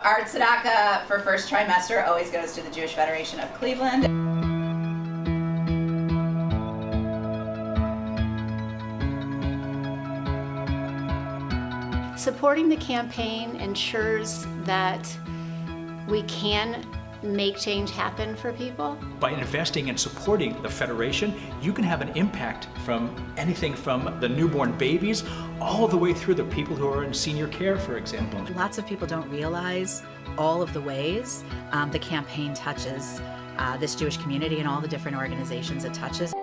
Our tzedakah for first trimester always goes to the Jewish Federation of Cleveland. Supporting the campaign ensures that we can make change happen for people. By investing and supporting the Federation, you can have an impact from anything from the newborn babies all the way through the people who are in senior care, for example. Lots of people don't realize all of the ways the campaign touches this Jewish community and all the different organizations it touches.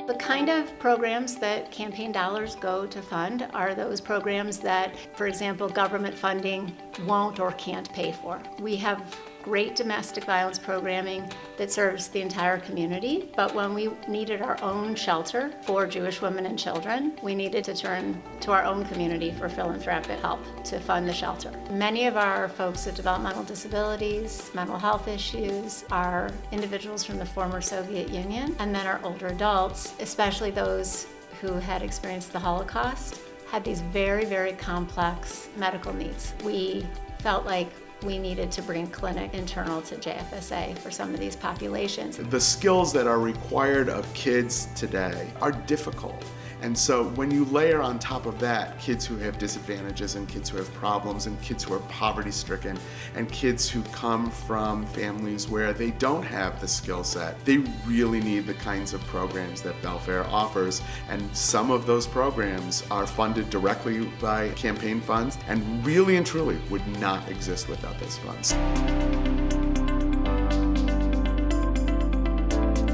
The kind of programs that campaign dollars go to fund are those programs that, for example, government funding won't or can't pay for. We have great domestic violence programming that serves the entire community, but when we needed our own shelter for Jewish women and children, we needed to turn to our own community for philanthropic help to fund the shelter. Many of our folks with developmental disabilities, mental health issues, are individuals from the former Soviet Union, and then our older adults, especially those who had experienced the Holocaust, had these very, very complex medical needs. We felt like we needed to bring clinic internal to JFSA for some of these populations. The skills that are required of kids today are difficult. And so when you layer on top of that kids who have disadvantages and kids who have problems and kids who are poverty stricken and kids who come from families where they don't have the skill set, they really need the kinds of programs that Belfair offers. And some of those programs are funded directly by campaign funds and really and truly would not exist without those funds.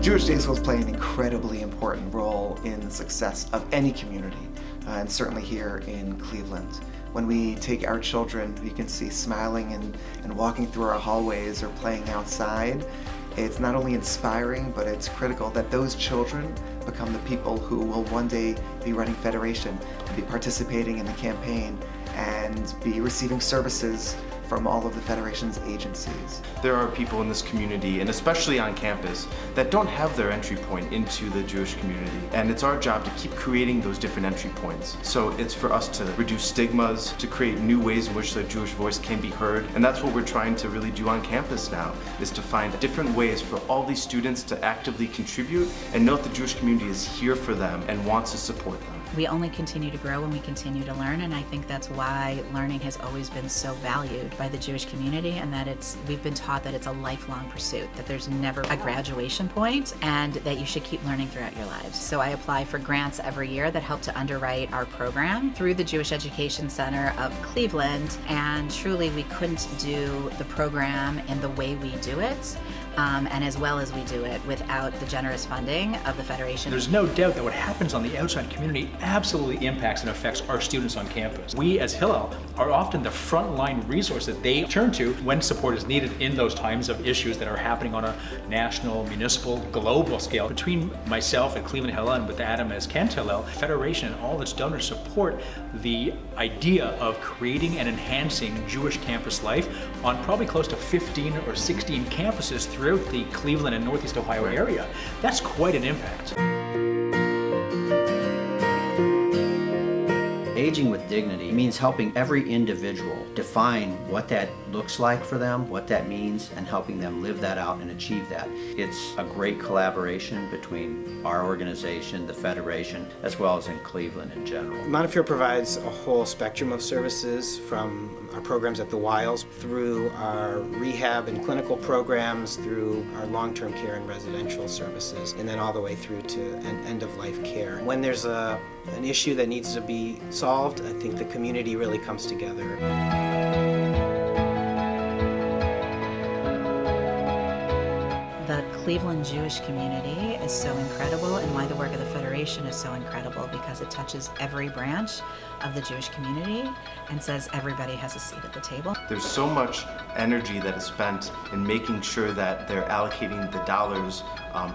Jewish day schools play an incredibly important role in the success of any community, and certainly here in Cleveland. When we take our children, you can see smiling and walking through our hallways or playing outside. It's not only inspiring, but it's critical that those children become the people who will one day be running Federation, be participating in the campaign, and be receiving services from all of the Federation's agencies. There are people in this community, and especially on campus, that don't have their entry point into the Jewish community. And it's our job to keep creating those different entry points. So it's for us to reduce stigmas, to create new ways in which the Jewish voice can be heard. And that's what we're trying to really do on campus now, is to find different ways for all these students to actively contribute and know that the Jewish community is here for them and wants to support them. We only continue to grow and we continue to learn, and I think that's why learning has always been so valued by the Jewish community, and that we've been taught that it's a lifelong pursuit, that there's never a graduation point, and that you should keep learning throughout your lives. So I apply for grants every year that help to underwrite our program through the Jewish Education Center of Cleveland, and truly we couldn't do the program in the way we do it, and as well as we do it, without the generous funding of the Federation. There's no doubt that what happens on the outside community absolutely impacts and affects our students on campus. We as Hillel are often the frontline resource that they turn to when support is needed in those times of issues that are happening on a national, municipal, global scale. Between myself at Cleveland Hillel and with Adam as Kent Hillel, Federation and all its donors support the idea of creating and enhancing Jewish campus life on probably close to 15 or 16 campuses throughout the Cleveland and Northeast Ohio area. That's quite an impact. Aging with dignity means helping every individual define what that looks like for them, what that means, and helping them live that out and achieve that. It's a great collaboration between our organization, the Federation, as well as in Cleveland in general. Montefiore provides a whole spectrum of services, from our programs at the Wiles through our rehab and clinical programs, through our long-term care and residential services, and then all the way through to an end-of-life care. When there's an issue that needs to be solved, I think the community really comes together. The Cleveland Jewish community is so incredible, and why the work of the Federation is so incredible, because it touches every branch of the Jewish community and says everybody has a seat at the table. There's so much energy that is spent in making sure that they're allocating the dollars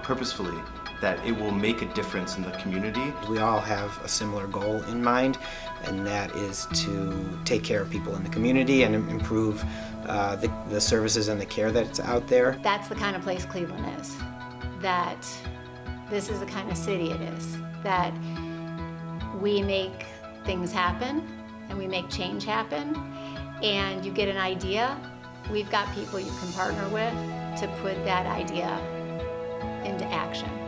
purposefully, that it will make a difference in the community. We all have a similar goal in mind, and that is to take care of people in the community and improve the services and the care that's out there. That's the kind of place Cleveland is. That this is the kind of city it is. That we make things happen and we make change happen, and you get an idea, we've got people you can partner with to put that idea into action.